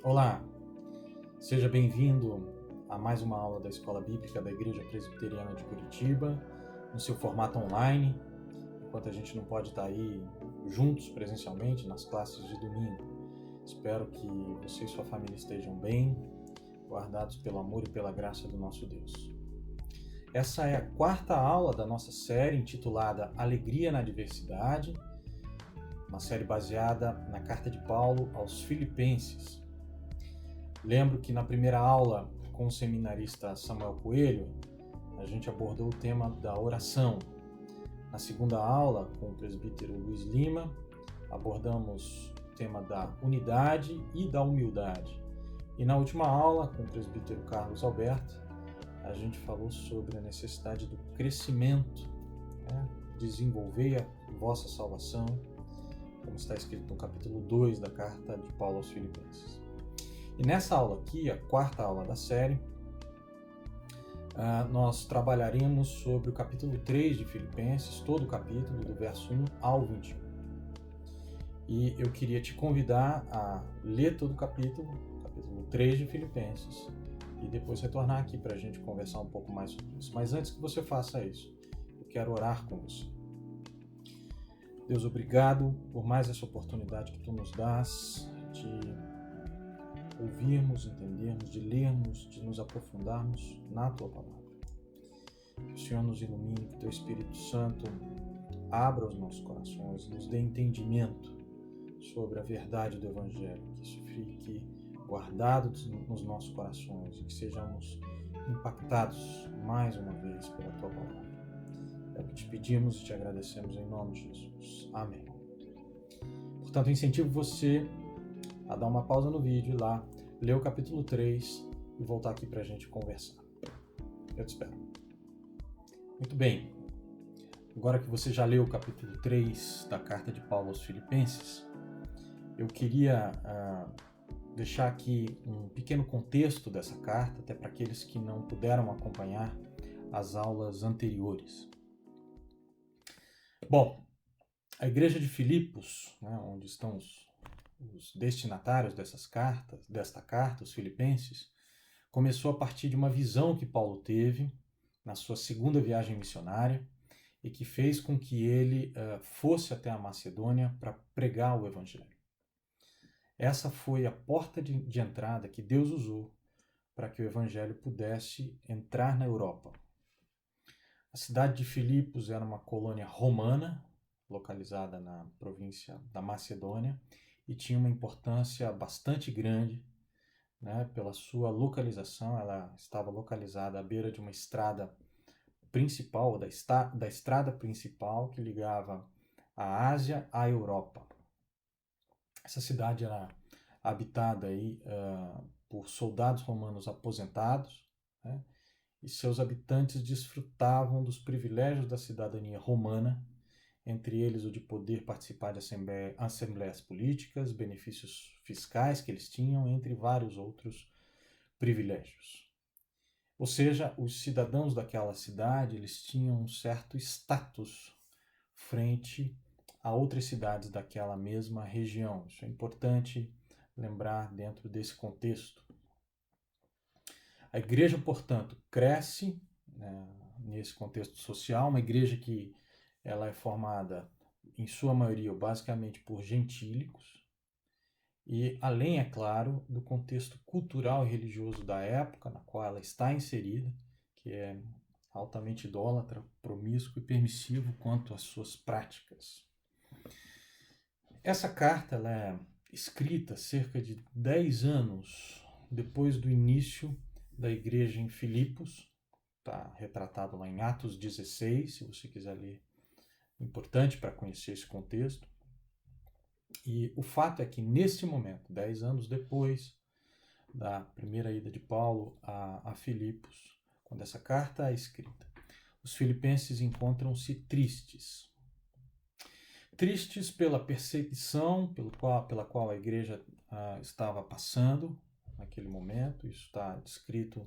Olá, seja bem-vindo a mais uma aula da Escola Bíblica da Igreja Presbiteriana de Curitiba, no seu formato online, enquanto a gente não pode estar aí juntos presencialmente nas classes de domingo. Espero que você e sua família estejam bem, guardados pelo amor e pela graça do nosso Deus. Essa é a quarta aula da nossa série intitulada Alegria na Adversidade, uma série baseada na carta de Paulo aos Filipenses. Lembro que na primeira aula com o seminarista Samuel Coelho, a gente abordou o tema da oração. Na segunda aula, com o presbítero Luiz Lima, abordamos o tema da unidade e da humildade. E na última aula, com o presbítero Carlos Alberto, a gente falou sobre a necessidade do crescimento, desenvolver a vossa salvação, como está escrito no capítulo 2 da carta de Paulo aos Filipenses. E nessa aula aqui, a quarta aula da série, nós trabalharemos sobre o capítulo 3 de Filipenses, todo o capítulo, do verso 1 ao 21. E eu queria te convidar a ler todo o capítulo 3 de Filipenses, e depois retornar aqui para a gente conversar um pouco mais sobre isso. Mas antes que você faça isso, eu quero orar com você. Deus, obrigado por mais essa oportunidade que Tu nos dás de ouvirmos, entendermos, de lermos, de nos aprofundarmos na Tua Palavra. Que o Senhor nos ilumine, que Teu Espírito Santo abra os nossos corações, nos dê entendimento sobre a verdade do Evangelho, que isso fique guardado nos nossos corações e que sejamos impactados mais uma vez pela Tua Palavra. É o que te pedimos e te agradecemos em nome de Jesus. Amém. Portanto, eu incentivo você a dar uma pausa no vídeo e lá, ler o capítulo 3 e voltar aqui para a gente conversar. Eu te espero. Muito bem. Agora que você já leu o capítulo 3 da carta de Paulo aos Filipenses, eu queria deixar aqui um pequeno contexto dessa carta, até para aqueles que não puderam acompanhar as aulas anteriores. Bom, a igreja de Filipos, onde estão os destinatários desta carta, os filipenses, começou a partir de uma visão que Paulo teve na sua segunda viagem missionária e que fez com que ele fosse até a Macedônia para pregar o Evangelho. Essa foi a porta de entrada que Deus usou para que o Evangelho pudesse entrar na Europa. A cidade de Filipos era uma colônia romana, localizada na província da Macedônia, e tinha uma importância bastante grande, pela sua localização. Ela estava localizada à beira de uma estrada principal, da estrada principal que ligava a Ásia à Europa. Essa cidade era habitada aí, por soldados romanos aposentados, e seus habitantes desfrutavam dos privilégios da cidadania romana, entre eles o de poder participar de assembleias políticas, benefícios fiscais que eles tinham, entre vários outros privilégios. Ou seja, os cidadãos daquela cidade, eles tinham um certo status frente a outras cidades daquela mesma região. Isso é importante lembrar dentro desse contexto. A igreja, portanto, cresce nesse contexto social, uma igreja que ela é formada, em sua maioria, basicamente por gentílicos, e além, é claro, do contexto cultural e religioso da época na qual ela está inserida, que é altamente idólatra, promíscuo e permissivo quanto às suas práticas. Essa carta ela é escrita cerca de 10 anos depois do início da igreja em Filipos. Está retratado lá em Atos 16, se você quiser ler. Importante para conhecer esse contexto. E o fato é que nesse momento, 10 anos depois da primeira ida de Paulo a Filipos, quando essa carta é escrita, os filipenses encontram-se tristes. Tristes pela perseguição pela qual a igreja estava passando naquele momento. Isso está descrito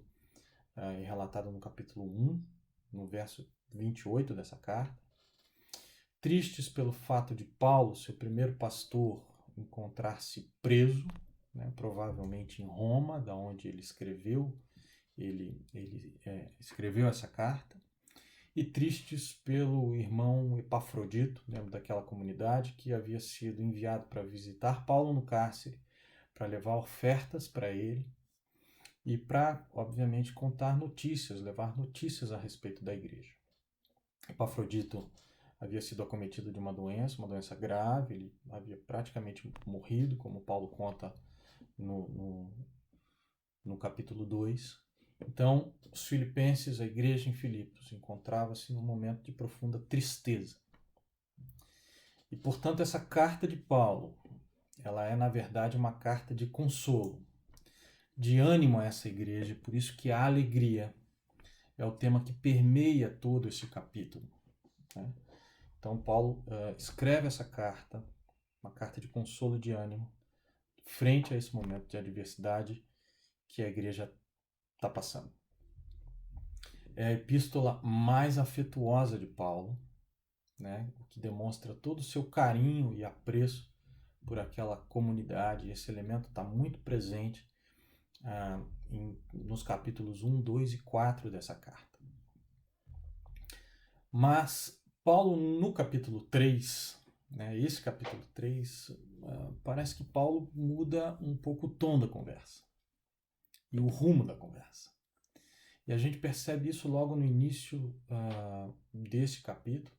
e relatado no capítulo 1, no verso 28 dessa carta. Tristes pelo fato de Paulo, seu primeiro pastor, encontrar-se preso, né, provavelmente em Roma, da onde ele escreveu, escreveu essa carta, e tristes pelo irmão Epafrodito, lembra daquela comunidade que havia sido enviado para visitar Paulo no cárcere, para levar ofertas para ele e para, obviamente, contar notícias, levar notícias a respeito da igreja. Epafrodito havia sido acometido de uma doença grave, ele havia praticamente morrido, como Paulo conta no capítulo 2. Então, os filipenses, a igreja em Filipos, encontrava-se num momento de profunda tristeza. E, portanto, essa carta de Paulo, ela é, na verdade, uma carta de consolo, de ânimo a essa igreja, por isso que a alegria é o tema que permeia todo esse capítulo, né? Então, Paulo escreve essa carta, uma carta de consolo e de ânimo, frente a esse momento de adversidade que a igreja está passando. É a epístola mais afetuosa de Paulo, né? O que demonstra todo o seu carinho e apreço por aquela comunidade. Esse elemento está muito presente nos capítulos 1, 2 e 4 dessa carta. Mas Paulo, no capítulo 3, né, esse capítulo 3, parece que Paulo muda um pouco o tom da conversa e o rumo da conversa. E a gente percebe isso logo no início desse capítulo,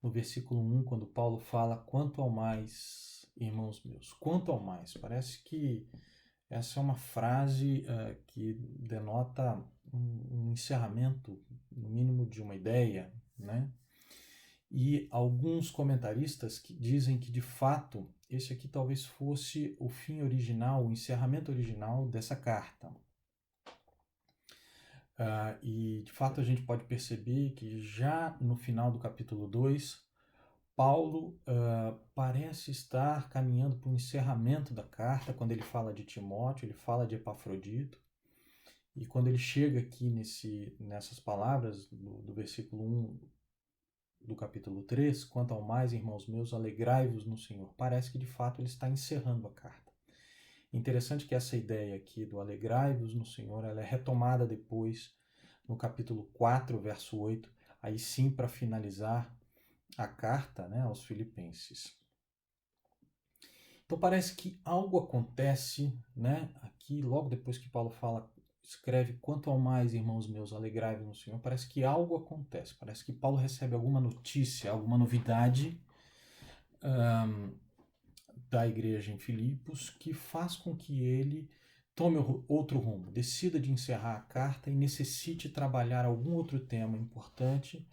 no versículo 1, quando Paulo fala: quanto ao mais, irmãos meus, quanto ao mais. Parece que essa é uma frase que denota um encerramento, no mínimo, de uma ideia, né? E alguns comentaristas que dizem que, de fato, esse aqui talvez fosse o fim original, o encerramento original dessa carta. E, de fato, a gente pode perceber que já no final do capítulo 2, Paulo parece estar caminhando para o encerramento da carta. Quando ele fala de Timóteo, ele fala de Epafrodito. E quando ele chega aqui nessas palavras do versículo 1 do capítulo 3, quanto ao mais, irmãos meus, alegrai-vos no Senhor. Parece que, de fato, ele está encerrando a carta. Interessante que essa ideia aqui do alegrai-vos no Senhor, ela é retomada depois no capítulo 4, verso 8, aí sim para finalizar a carta, né, aos Filipenses. Então parece que algo acontece, né, aqui logo depois que Paulo escreve: quanto ao mais, irmãos meus, alegrai-vos no Senhor. Parece que algo acontece, parece que Paulo recebe alguma notícia, alguma novidade da igreja em Filipos que faz com que ele tome outro rumo, decida de encerrar a carta e necessite trabalhar algum outro tema importante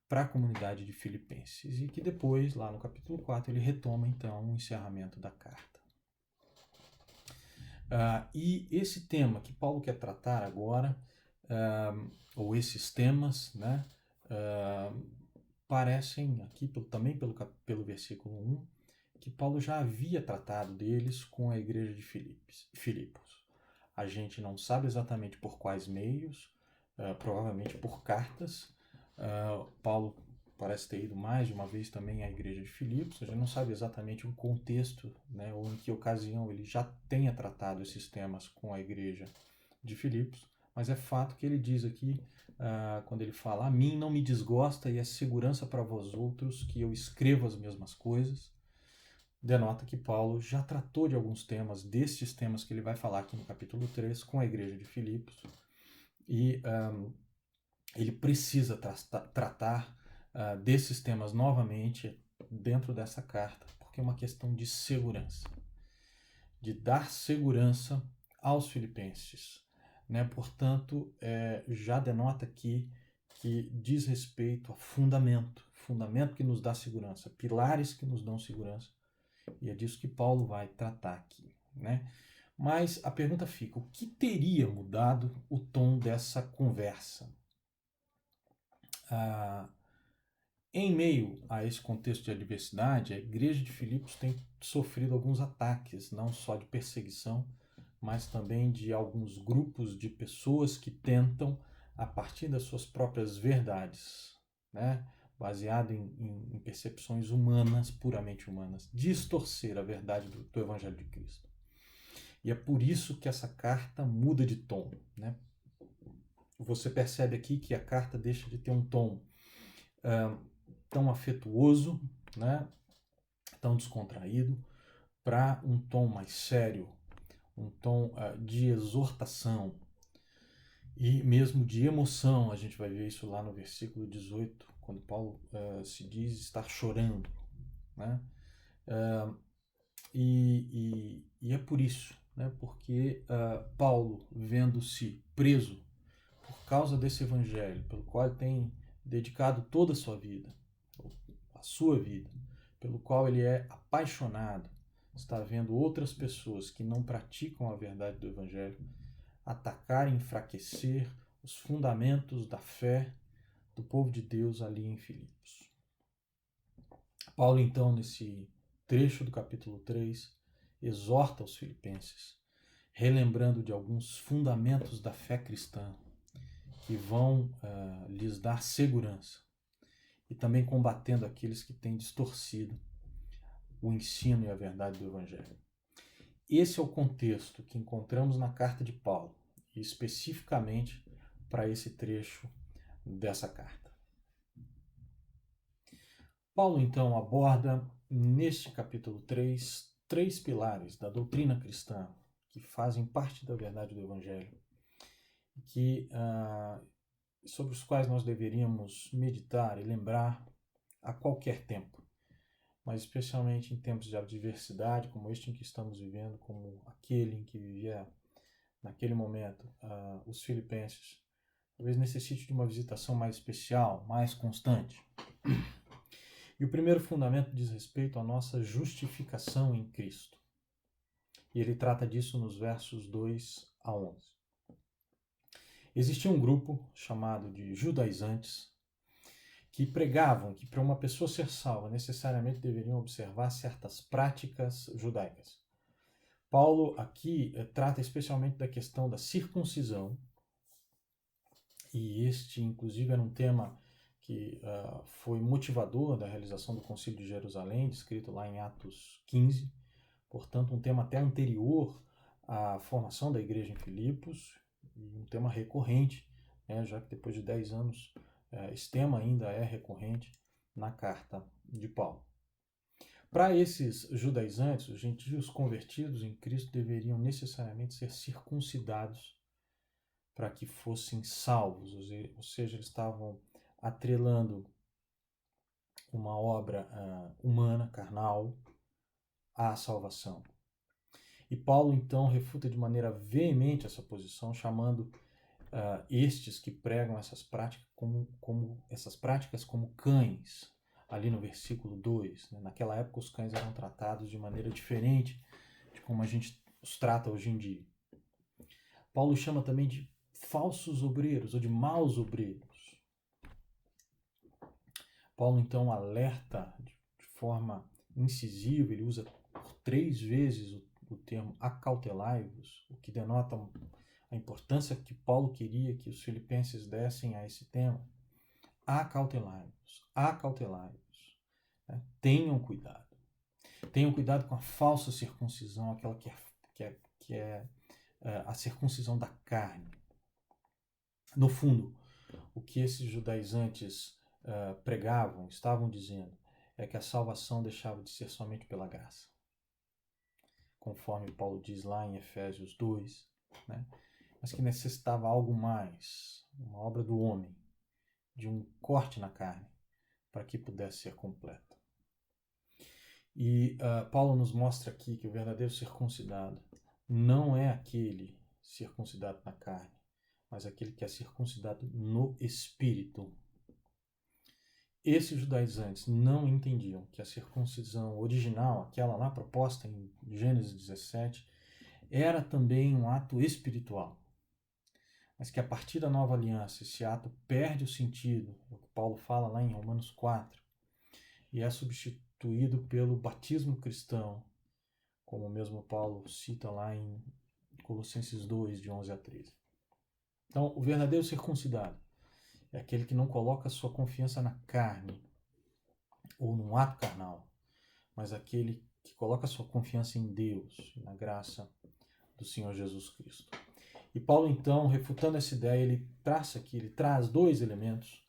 para a comunidade de Filipenses, e que depois, lá no capítulo 4, ele retoma então o encerramento da carta. E esse tema que Paulo quer tratar agora, ou esses temas, né, parecem aqui também pelo versículo 1, que Paulo já havia tratado deles com a igreja de Filipos. A gente não sabe exatamente por quais meios, provavelmente por cartas. Paulo parece ter ido mais de uma vez também à igreja de Filipos. A gente não sabe exatamente o contexto, né, ou em que ocasião ele já tenha tratado esses temas com a igreja de Filipos, mas é fato que ele diz aqui, quando ele fala: a mim não me desgosta e é segurança para vós outros que eu escrevo as mesmas coisas, denota que Paulo já tratou de alguns temas, destes temas que ele vai falar aqui no capítulo 3, com a igreja de Filipos, e ele precisa tratar desses temas novamente dentro dessa carta, porque é uma questão de segurança, de dar segurança aos filipenses, né? Portanto, já denota aqui que diz respeito a fundamento que nos dá segurança, pilares que nos dão segurança, e é disso que Paulo vai tratar aqui, né? Mas a pergunta fica: o que teria mudado o tom dessa conversa? Em meio a esse contexto de adversidade, a igreja de Filipos tem sofrido alguns ataques, não só de perseguição, mas também de alguns grupos de pessoas que tentam, a partir das suas próprias verdades, né, baseado em percepções humanas, puramente humanas, distorcer a verdade do Evangelho de Cristo. E é por isso que essa carta muda de tom, né? Você percebe aqui que a carta deixa de ter um tom tão afetuoso, né? Tão descontraído, para um tom mais sério, um tom de exortação e mesmo de emoção. A gente vai ver isso lá no versículo 18, quando Paulo se diz estar chorando, né? E é por isso, né? Porque Paulo, vendo-se preso por causa desse evangelho, pelo qual ele tem dedicado toda a sua vida, a sua vida, pelo qual ele é apaixonado, está vendo outras pessoas que não praticam a verdade do evangelho atacar e enfraquecer os fundamentos da fé do povo de Deus ali em Filipos. Paulo, então, nesse trecho do capítulo 3, exorta os filipenses, relembrando de alguns fundamentos da fé cristã que vão lhes dar segurança e também combatendo aqueles que têm distorcido o ensino e a verdade do Evangelho. Esse é o contexto que encontramos na carta de Paulo, e especificamente para esse trecho dessa carta. Paulo, então, aborda neste capítulo 3 três pilares da doutrina cristã que fazem parte da verdade do Evangelho, sobre os quais nós deveríamos meditar e lembrar a qualquer tempo, mas especialmente em tempos de adversidade como este em que estamos vivendo, como aquele em que vivia naquele momento os filipenses. Talvez necessite de uma visitação mais especial, mais constante. E o primeiro fundamento diz respeito à nossa justificação em Cristo. E ele trata disso nos versos 2 a 11. Existia um grupo chamado de judaizantes que pregavam que para uma pessoa ser salva necessariamente deveriam observar certas práticas judaicas. Paulo aqui trata especialmente da questão da circuncisão, e este inclusive era um tema que foi motivador da realização do Concílio de Jerusalém, descrito lá em Atos 15, portanto um tema até anterior à formação da igreja em Filipos, e um tema recorrente, já que depois de 10 anos esse tema ainda é recorrente na carta de Paulo. Para esses judaizantes, os gentios convertidos em Cristo deveriam necessariamente ser circuncidados para que fossem salvos, ou seja, eles estavam atrelando uma obra humana, carnal, à salvação. E Paulo, então, refuta de maneira veemente essa posição, chamando estes que pregam essas práticas como cães, ali no versículo 2. Né? Naquela época, os cães eram tratados de maneira diferente de como a gente os trata hoje em dia. Paulo chama também de falsos obreiros ou de maus obreiros. Paulo, então, alerta de forma incisiva, ele usa por 3 vezes o termo acautelai-vos, o que denota a importância que Paulo queria que os filipenses dessem a esse tema. Acautelai-vos, acautelai-vos. Né? Tenham cuidado. Tenham cuidado com a falsa circuncisão, aquela que é a circuncisão da carne. No fundo, o que esses judaizantes pregavam, estavam dizendo, é que a salvação deixava de ser somente pela graça. Conforme Paulo diz lá em Efésios 2, né? Mas que necessitava algo mais, uma obra do homem, de um corte na carne, para que pudesse ser completa. E Paulo nos mostra aqui que o verdadeiro circuncidado não é aquele circuncidado na carne, mas aquele que é circuncidado no espírito. Esses judaizantes não entendiam que a circuncisão original, aquela lá proposta em Gênesis 17, era também um ato espiritual. Mas que a partir da nova aliança esse ato perde o sentido, o que Paulo fala lá em Romanos 4, e é substituído pelo batismo cristão, como mesmo Paulo cita lá em Colossenses 2, de 11 a 13. Então, o verdadeiro circuncidado é aquele que não coloca sua confiança na carne ou num ato carnal, mas aquele que coloca sua confiança em Deus, na graça do Senhor Jesus Cristo. E Paulo, então, refutando essa ideia, ele traz dois elementos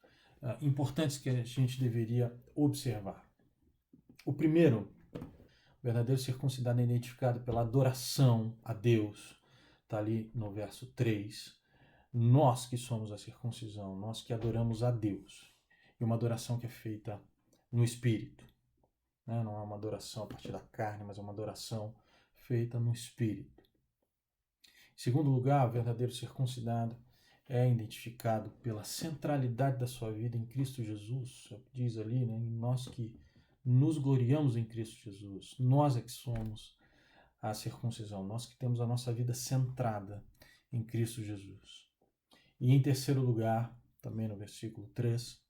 importantes que a gente deveria observar. O primeiro, o verdadeiro circuncidado é identificado pela adoração a Deus, está ali no verso 3. Nós que somos a circuncisão, nós que adoramos a Deus. E uma adoração que é feita no Espírito. Né? Não é uma adoração a partir da carne, mas é uma adoração feita no Espírito. Em segundo lugar, o verdadeiro circuncidado é identificado pela centralidade da sua vida em Cristo Jesus. Diz ali, né, nós que nos gloriamos em Cristo Jesus. Nós é que somos a circuncisão. Nós que temos a nossa vida centrada em Cristo Jesus. E em terceiro lugar, também no versículo 3,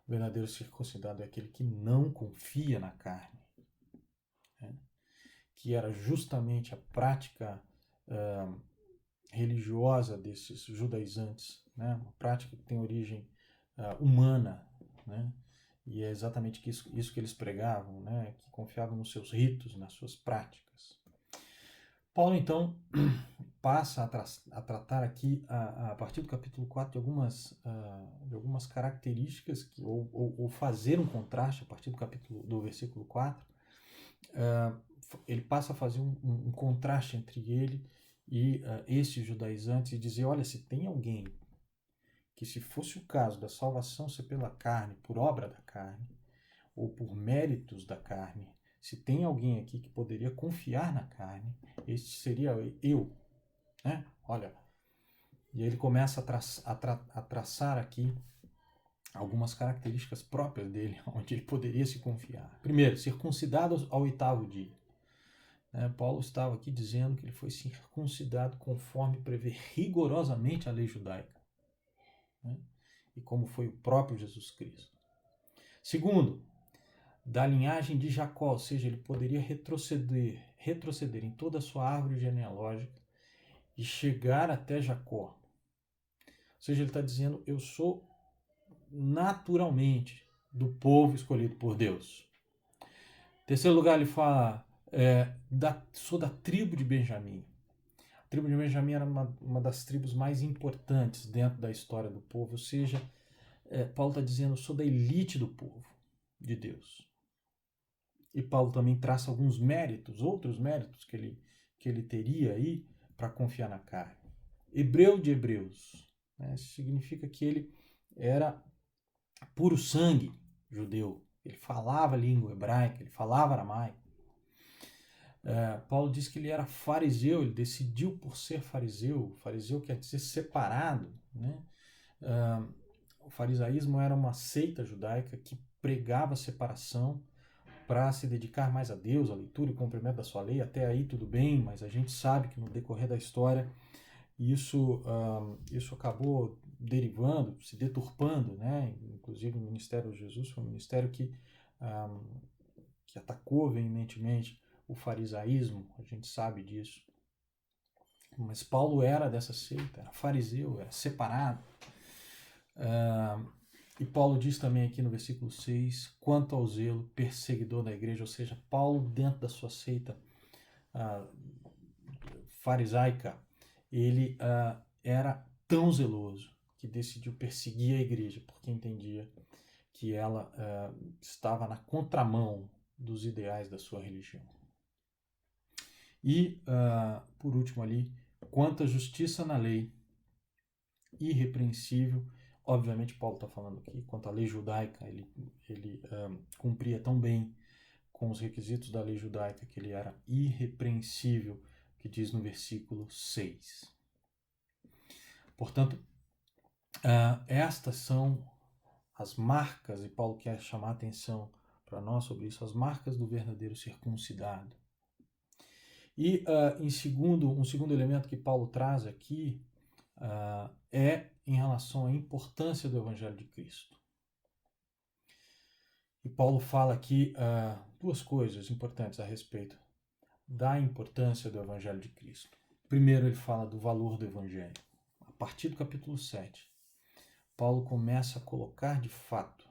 o verdadeiro circuncidado é aquele que não confia na carne. Né? Que era justamente a prática religiosa desses judaizantes, né? Uma prática que tem origem humana, né? E é exatamente isso que eles pregavam, né? Que confiavam nos seus ritos, nas suas práticas. Paulo, então, passa a tratar aqui, a partir do capítulo 4, de algumas características, ou fazer um contraste a partir do versículo 4. Ele passa a fazer um contraste entre ele e esses judaizantes e dizer, olha, se tem alguém que, se fosse o caso da salvação ser pela carne, por obra da carne, ou por méritos da carne, se tem alguém aqui que poderia confiar na carne, este seria eu. Né? Olha, e aí ele começa a traçar aqui algumas características próprias dele, onde ele poderia se confiar. Primeiro, circuncidado ao 8º dia. Paulo estava aqui dizendo que ele foi circuncidado conforme prevê rigorosamente a lei judaica, né? E como foi o próprio Jesus Cristo. Segundo, da linhagem de Jacó, ou seja, ele poderia retroceder em toda a sua árvore genealógica e chegar até Jacó. Ou seja, ele está dizendo, eu sou naturalmente do povo escolhido por Deus. Em terceiro lugar, ele fala, sou da tribo de Benjamim. A tribo de Benjamim era uma das tribos mais importantes dentro da história do povo, ou seja, Paulo está dizendo, eu sou da elite do povo de Deus. E Paulo também traça alguns méritos, outros méritos que ele teria aí para confiar na carne. Hebreu de hebreus, né? Isso significa que ele era puro sangue judeu. Ele falava a língua hebraica, ele falava aramaico. Paulo diz que ele era fariseu, ele decidiu por ser fariseu. Fariseu quer dizer separado. Né? O farisaísmo era uma seita judaica que pregava separação para se dedicar mais a Deus, a leitura e o cumprimento da sua lei. Até aí tudo bem, mas a gente sabe que no decorrer da história isso acabou derivando, se deturpando, né? Inclusive o ministério de Jesus foi um ministério que atacou veementemente o farisaísmo, a gente sabe disso. Mas Paulo era dessa seita, era fariseu, era separado. E Paulo diz também aqui no versículo 6, quanto ao zelo, perseguidor da igreja, ou seja, Paulo dentro da sua seita farisaica, ele era tão zeloso que decidiu perseguir a igreja, porque entendia que ela estava na contramão dos ideais da sua religião. E, por último ali, quanto à justiça na lei, irrepreensível. Obviamente Paulo está falando aqui, quanto à lei judaica, ele cumpria tão bem com os requisitos da lei judaica que ele era irrepreensível, que diz no versículo 6. Portanto, estas são as marcas, e Paulo quer chamar a atenção para nós sobre isso, as marcas do verdadeiro circuncidado. E um segundo elemento que Paulo traz aqui é em relação à importância do Evangelho de Cristo. E Paulo fala aqui duas coisas importantes a respeito da importância do Evangelho de Cristo. Primeiro, ele fala do valor do Evangelho. A partir do capítulo 7, Paulo começa a colocar de fato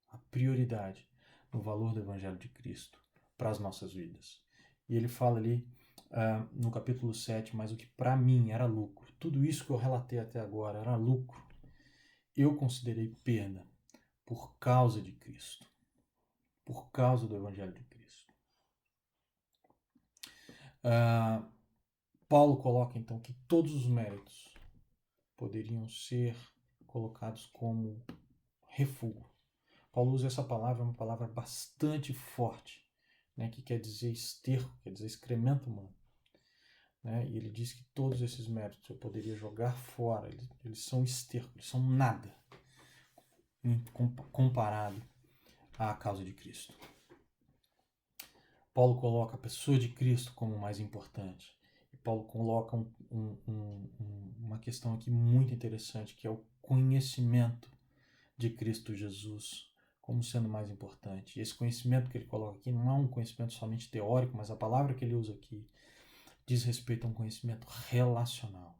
a prioridade no valor do Evangelho de Cristo para as nossas vidas. E ele fala ali no capítulo 7, mas o que para mim era lucro, tudo isso que eu relatei até agora era lucro, eu considerei perda por causa de Cristo, por causa do Evangelho de Cristo. Paulo coloca então que todos os méritos poderiam ser colocados como refúgio. Paulo usa essa palavra, uma palavra bastante forte, né, que quer dizer esterco, quer dizer excremento humano. Né? E ele diz que todos esses méritos eu poderia jogar fora, eles são esterco, eles são nada comparado à causa de Cristo. Paulo coloca a pessoa de Cristo como mais importante. E Paulo coloca uma questão aqui muito interessante, que é o conhecimento de Cristo Jesus como sendo mais importante. E esse conhecimento que ele coloca aqui não é um conhecimento somente teórico, mas a palavra que ele usa aqui diz respeito a um conhecimento relacional.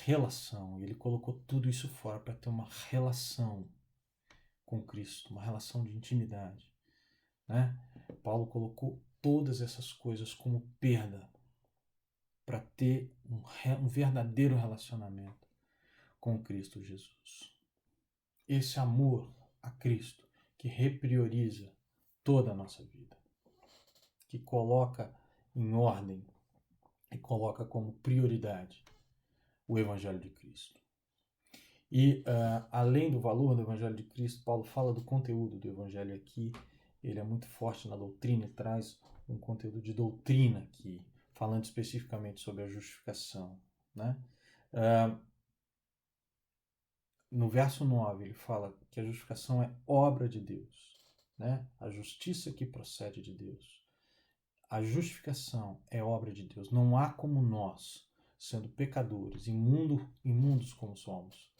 Relação. Ele colocou tudo isso fora para ter uma relação com Cristo, uma relação de intimidade. Né? Paulo colocou todas essas coisas como perda para ter um verdadeiro relacionamento com Cristo Jesus. Esse amor a Cristo que reprioriza toda a nossa vida, que coloca em ordem e coloca como prioridade o Evangelho de Cristo. E além do valor do Evangelho de Cristo, Paulo fala do conteúdo do Evangelho aqui. Ele é muito forte na doutrina e traz um conteúdo de doutrina aqui, falando especificamente sobre a justificação. Né? No verso 9, ele fala que a justificação é obra de Deus. Né? A justiça que procede de Deus. A justificação é obra de Deus. Não há como nós, sendo pecadores, imundos como somos,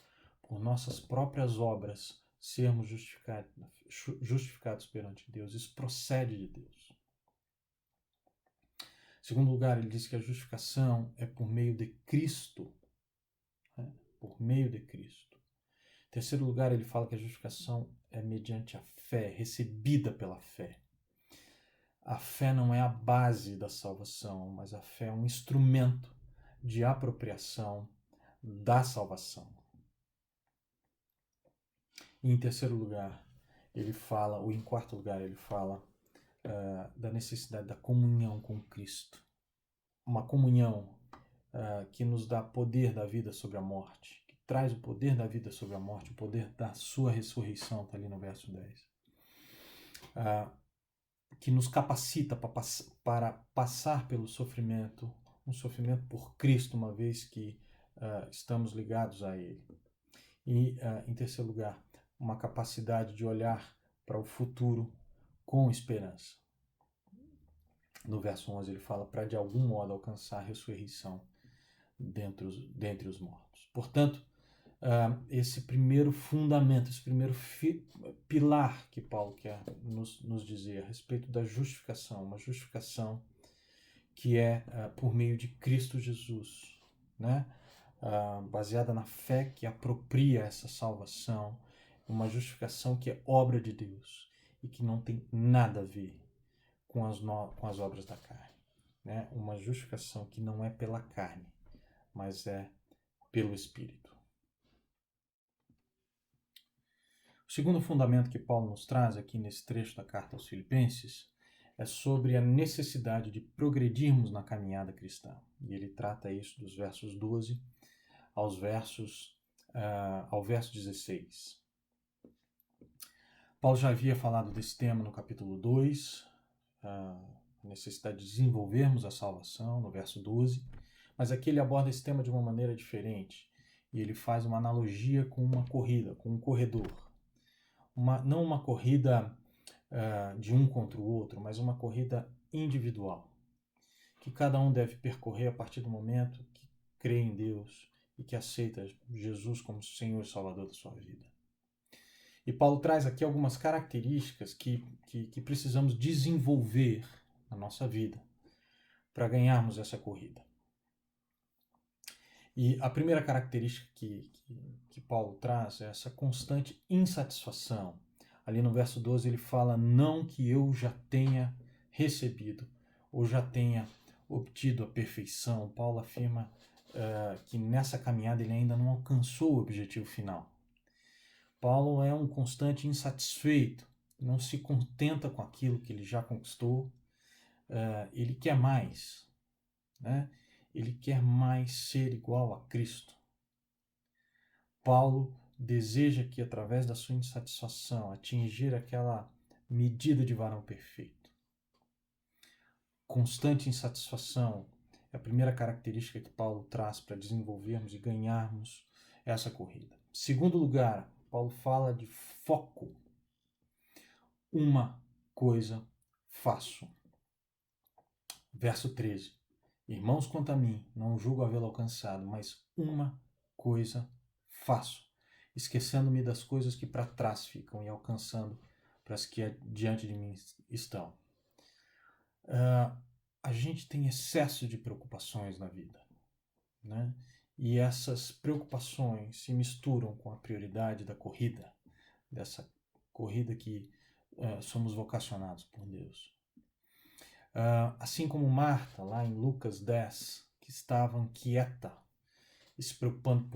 por nossas próprias obras, sermos justificados perante Deus. Isso procede de Deus. Em segundo lugar, ele diz que a justificação é por meio de Cristo. Né? Por meio de Cristo. Em terceiro lugar, ele fala que a justificação é mediante a fé, recebida pela fé. A fé não é a base da salvação, mas a fé é um instrumento de apropriação da salvação. E em terceiro lugar, ele fala, ou em quarto lugar, ele fala da necessidade da comunhão com Cristo. Uma comunhão que nos dá poder da vida sobre a morte, que traz o poder da vida sobre a morte, o poder da sua ressurreição, está ali no verso 10. Que nos capacita para passar pelo sofrimento, um sofrimento por Cristo, uma vez que estamos ligados a Ele. E, em terceiro lugar, uma capacidade de olhar para o futuro com esperança. No verso 11 ele fala para de algum modo alcançar a ressurreição dentre os mortos. Portanto, esse primeiro fundamento, esse primeiro pilar que Paulo quer nos dizer a respeito da justificação, uma justificação que é por meio de Cristo Jesus, né? Baseada na fé que apropria essa salvação, uma justificação que é obra de Deus e que não tem nada a ver com as obras da carne. Né? Uma justificação que não é pela carne, mas é pelo Espírito. O segundo fundamento que Paulo nos traz aqui nesse trecho da carta aos Filipenses é sobre a necessidade de progredirmos na caminhada cristã. E ele trata isso dos versos 12 ao verso 16. Paulo já havia falado desse tema no capítulo 2, a necessidade de desenvolvermos a salvação, no verso 12, mas aqui ele aborda esse tema de uma maneira diferente. E ele faz uma analogia com uma corrida, com um corredor. Não uma corrida de um contra o outro, mas uma corrida individual, que cada um deve percorrer a partir do momento que crê em Deus e que aceita Jesus como Senhor e Salvador da sua vida. E Paulo traz aqui algumas características que precisamos desenvolver na nossa vida para ganharmos essa corrida. E a primeira característica que Paulo traz é essa constante insatisfação. Ali no verso 12 ele fala, não que eu já tenha recebido ou já tenha obtido a perfeição. Paulo afirma que nessa caminhada ele ainda não alcançou o objetivo final. Paulo é um constante insatisfeito, não se contenta com aquilo que ele já conquistou, ele quer mais, né? Ele quer mais ser igual a Cristo. Paulo deseja que, através da sua insatisfação, atingir aquela medida de varão perfeito. Constante insatisfação é a primeira característica que Paulo traz para desenvolvermos e ganharmos essa corrida. Segundo lugar, Paulo fala de foco. Uma coisa faço. Verso 13. Irmãos, quanto a mim, não julgo havê-lo alcançado, mas uma coisa faço, esquecendo-me das coisas que para trás ficam e alcançando para as que diante de mim estão. A gente tem excesso de preocupações na vida, né? E essas preocupações se misturam com a prioridade da corrida, dessa corrida que somos vocacionados por Deus. Assim como Marta, lá em Lucas 10, que estava inquieta e se preocupando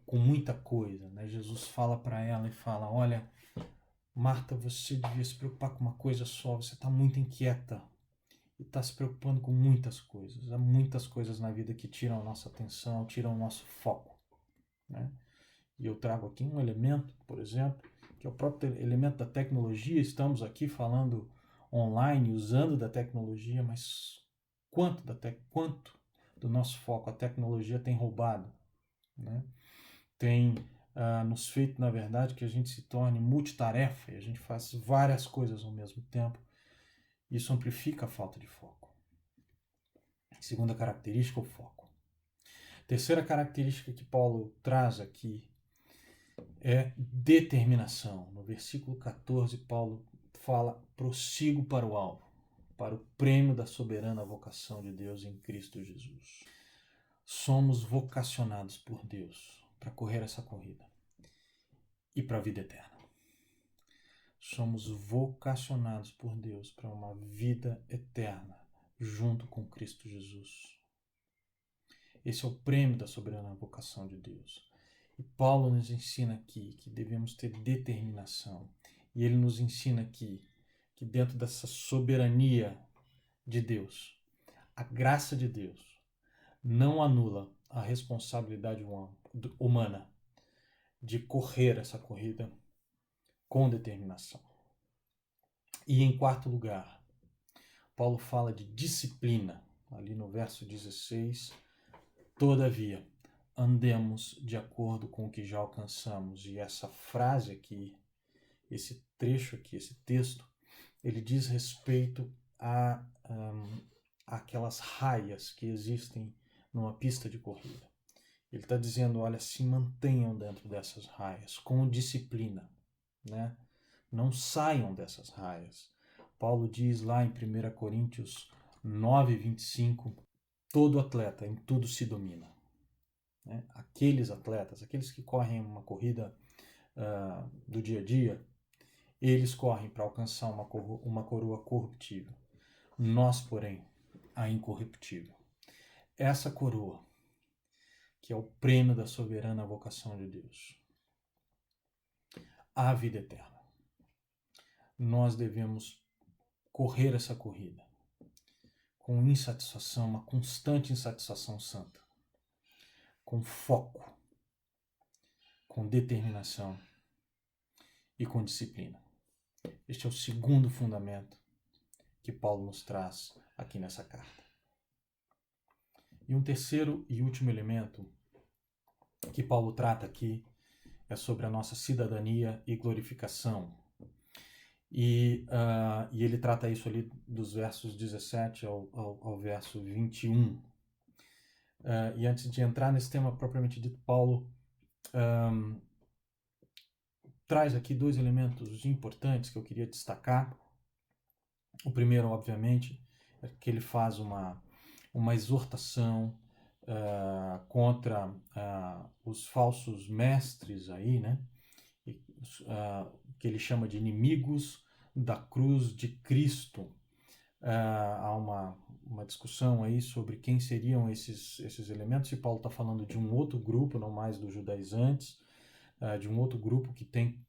com muita coisa, né? Jesus fala para ela e fala: olha, Marta, você devia se preocupar com uma coisa só, você está muito inquieta e está se preocupando com muitas coisas. Há muitas coisas na vida que tiram a nossa atenção, tiram o nosso foco, né? E eu trago aqui um elemento, por exemplo, que é o próprio elemento da tecnologia. Estamos aqui falando online, usando da tecnologia, mas quanto do nosso foco a tecnologia tem roubado, né? Tem nos feito, na verdade, que a gente se torne multitarefa e a gente faz várias coisas ao mesmo tempo. Isso amplifica a falta de foco. Segunda característica, o foco. Terceira característica que Paulo traz aqui é determinação. No versículo 14, Paulo fala: prossigo para o alvo, para o prêmio da soberana vocação de Deus em Cristo Jesus. Somos vocacionados por Deus para correr essa corrida e para a vida eterna. Somos vocacionados por Deus para uma vida eterna junto com Cristo Jesus. Esse é o prêmio da soberana vocação de Deus. E Paulo nos ensina aqui que devemos ter determinação. E ele nos ensina aqui que dentro dessa soberania de Deus, a graça de Deus não anula a responsabilidade humana de correr essa corrida com determinação. E em quarto lugar, Paulo fala de disciplina, ali no verso 16, todavia, andemos de acordo com o que já alcançamos. E essa frase aqui, esse trecho aqui, esse texto, ele diz respeito a aquelas raias que existem numa pista de corrida. Ele está dizendo, olha, se mantenham dentro dessas raias, com disciplina, né? Não saiam dessas raias. Paulo diz lá em 1 Coríntios 9, 25, todo atleta em tudo se domina. Né? Aqueles atletas, aqueles que correm uma corrida do dia a dia, eles correm para alcançar uma coroa corruptível. Nós, porém, a incorruptível. Essa coroa, que é o prêmio da soberana vocação de Deus, a vida eterna. Nós devemos correr essa corrida com insatisfação, uma constante insatisfação santa, com foco, com determinação e com disciplina. Este é o segundo fundamento que Paulo nos traz aqui nessa carta. E um terceiro e último elemento que Paulo trata aqui é sobre a nossa cidadania e glorificação. E ele trata isso ali dos versos 17 ao verso 21. E antes de entrar nesse tema propriamente dito, Paulo traz aqui dois elementos importantes que eu queria destacar. O primeiro, obviamente, é que ele faz uma exortação contra os falsos mestres aí, né? Que ele chama de inimigos da cruz de Cristo. Há uma discussão aí sobre quem seriam esses elementos, e Paulo está falando de um outro grupo, não mais dos judaizantes, de um outro grupo que tem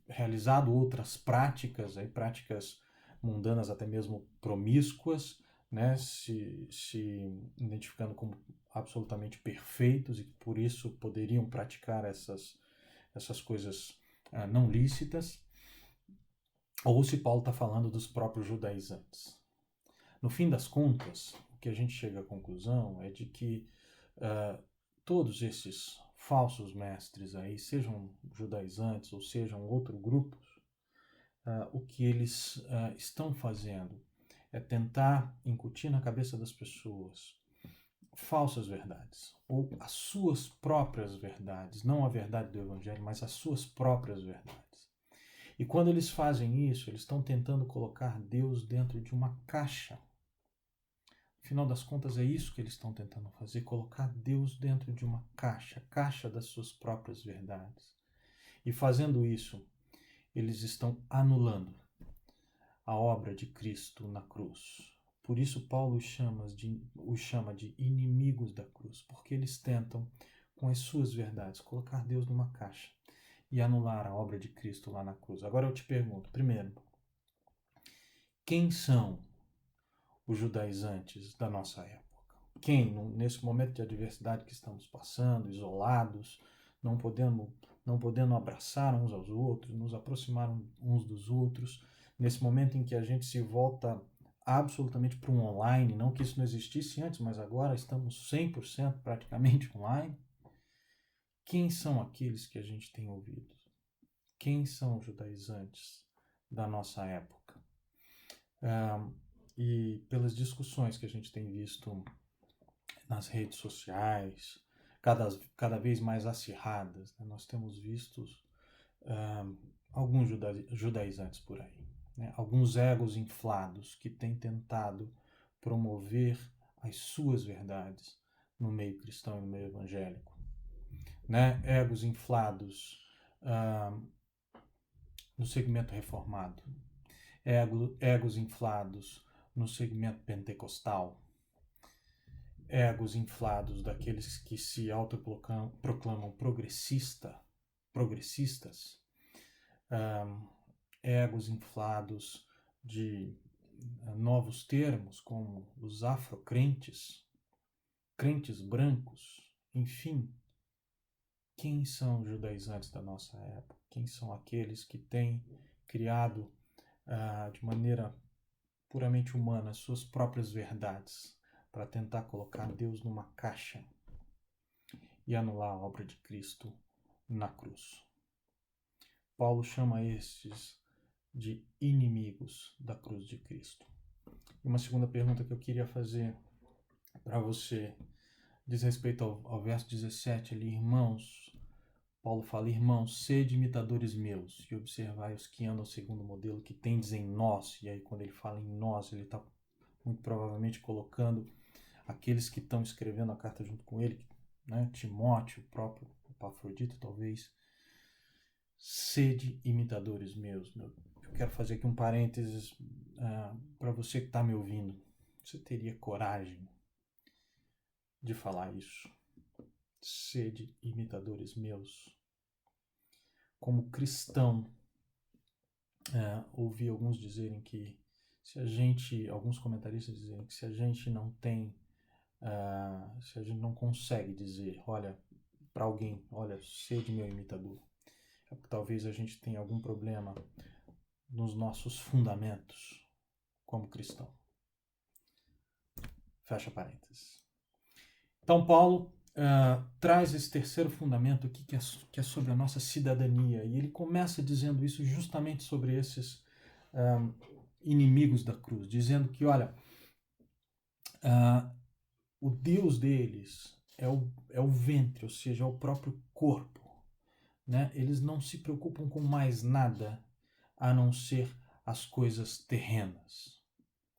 realizado outras práticas, aí, práticas mundanas, até mesmo promíscuas, né, se identificando como absolutamente perfeitos e que por isso poderiam praticar essas coisas não lícitas, ou se Paulo está falando dos próprios judaizantes. No fim das contas, o que a gente chega à conclusão é de que todos esses falsos mestres aí, sejam judaizantes ou sejam outro grupos, o que eles estão fazendo é tentar incutir na cabeça das pessoas falsas verdades, ou as suas próprias verdades, não a verdade do Evangelho, mas as suas próprias verdades. E quando eles fazem isso, eles estão tentando colocar Deus dentro de uma caixa. Afinal das contas, é isso que eles estão tentando fazer, colocar Deus dentro de uma caixa das suas próprias verdades. E fazendo isso, eles estão anulando a obra de Cristo na cruz. Por isso Paulo os chama de inimigos da cruz, porque eles tentam, com as suas verdades, colocar Deus numa caixa e anular a obra de Cristo lá na cruz. Agora eu te pergunto, primeiro, quem são os judaizantes da nossa época? Quem, nesse momento de adversidade que estamos passando, isolados, não podendo abraçar uns aos outros, nos aproximar uns dos outros, nesse momento em que a gente se volta absolutamente para um online, não que isso não existisse antes, mas agora estamos 100% praticamente online. Quem são aqueles que a gente tem ouvido? Quem são os judaizantes da nossa época? E pelas discussões que a gente tem visto nas redes sociais, cada vez mais acirradas, né? Nós temos visto alguns judaizantes por aí, né? Alguns egos inflados que têm tentado promover as suas verdades no meio cristão e no meio evangélico, né? Egos inflados no segmento reformado, egos inflados no segmento pentecostal, egos inflados daqueles que se autoproclamam progressistas, egos inflados de novos termos como os afrocrentes, crentes brancos, enfim. Quem são os judaizantes da nossa época? Quem são aqueles que têm criado de maneira puramente humana suas próprias verdades para tentar colocar Deus numa caixa e anular a obra de Cristo na cruz? Paulo chama esses de inimigos da cruz de Cristo. E uma segunda pergunta que eu queria fazer para você diz respeito ao verso 17 ali, irmãos. Paulo fala, irmãos, sede imitadores meus e observai os que andam segundo o modelo que tendes em nós. E aí quando ele fala em nós, ele está muito provavelmente colocando aqueles que estão escrevendo a carta junto com ele, né? Timóteo, o próprio Epafrodito, talvez. Sede imitadores meus. Eu quero fazer aqui um parênteses para você que está me ouvindo. Você teria coragem de falar isso? Sede imitadores meus. Como cristão, ouvi alguns dizerem que alguns comentaristas dizerem que se a gente não tem, se a gente não consegue dizer, olha, para alguém, olha, sede meu imitador, é porque talvez a gente tenha algum problema nos nossos fundamentos como cristão. Fecha parênteses. Então, Paulo traz esse terceiro fundamento aqui, que é sobre a nossa cidadania. E ele começa dizendo isso justamente sobre esses inimigos da cruz, dizendo que, olha, o Deus deles é o ventre, ou seja, é o próprio corpo. Né? Eles não se preocupam com mais nada a não ser as coisas terrenas.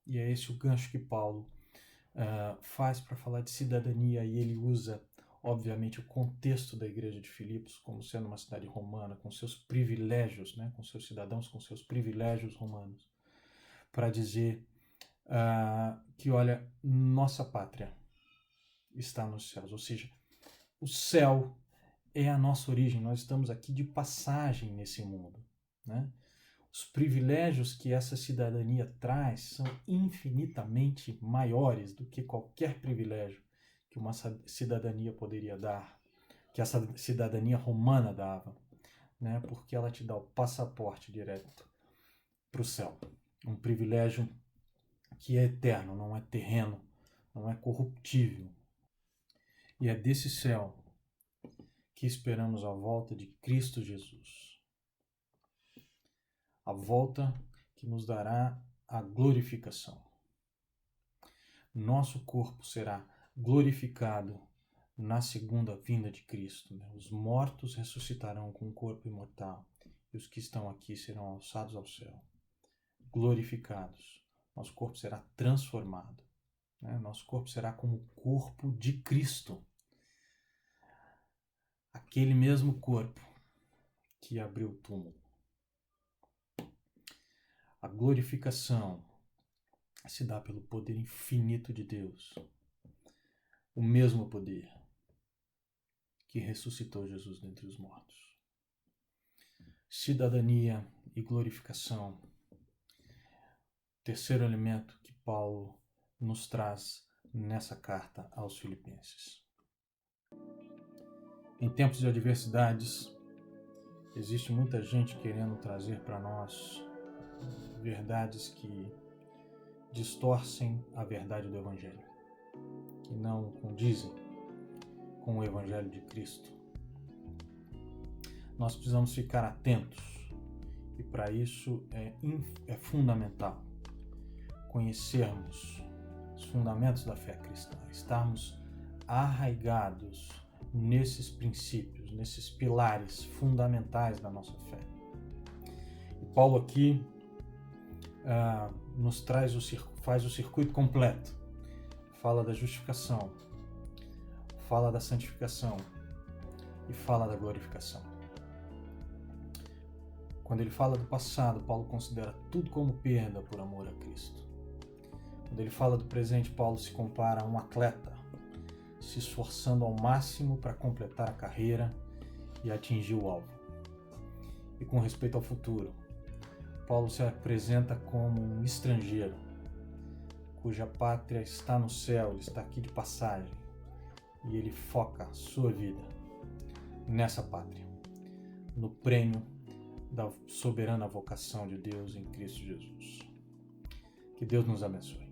E é esse o gancho que Paulo faz para falar de cidadania, e ele usa, obviamente, o contexto da igreja de Filipos como sendo uma cidade romana, com seus privilégios, né, com seus cidadãos, com seus privilégios romanos, para dizer que, olha, nossa pátria está nos céus, ou seja, o céu é a nossa origem, nós estamos aqui de passagem nesse mundo, né? Os privilégios que essa cidadania traz são infinitamente maiores do que qualquer privilégio que uma cidadania poderia dar, que essa cidadania romana dava, né? Porque ela te dá o passaporte direto para o céu, um privilégio que é eterno, não é terreno, não é corruptível. E é desse céu que esperamos a volta de Cristo Jesus. A volta que nos dará a glorificação. Nosso corpo será glorificado na segunda vinda de Cristo. Né? Os mortos ressuscitarão com o corpo imortal e os que estão aqui serão alçados ao céu, glorificados. Nosso corpo será transformado. Né? Nosso corpo será como o corpo de Cristo. Aquele mesmo corpo que abriu o túmulo. A glorificação se dá pelo poder infinito de Deus. O mesmo poder que ressuscitou Jesus dentre os mortos. Cidadania e glorificação. Terceiro elemento que Paulo nos traz nessa carta aos Filipenses. Em tempos de adversidades, existe muita gente querendo trazer para nós verdades que distorcem a verdade do Evangelho, que não condizem com o Evangelho de Cristo. Nós precisamos ficar atentos e para isso é fundamental conhecermos os fundamentos da fé cristã, estarmos arraigados nesses princípios, nesses pilares fundamentais da nossa fé. E Paulo aqui nos traz faz o circuito completo. Fala da justificação, fala da santificação e fala da glorificação. Quando ele fala do passado, Paulo considera tudo como perda por amor a Cristo. Quando ele fala do presente, Paulo se compara a um atleta, se esforçando ao máximo para completar a carreira e atingir o alvo. E com respeito ao futuro, Paulo se apresenta como um estrangeiro, cuja pátria está no céu, ele está aqui de passagem, e ele foca a sua vida nessa pátria, no prêmio da soberana vocação de Deus em Cristo Jesus. Que Deus nos abençoe.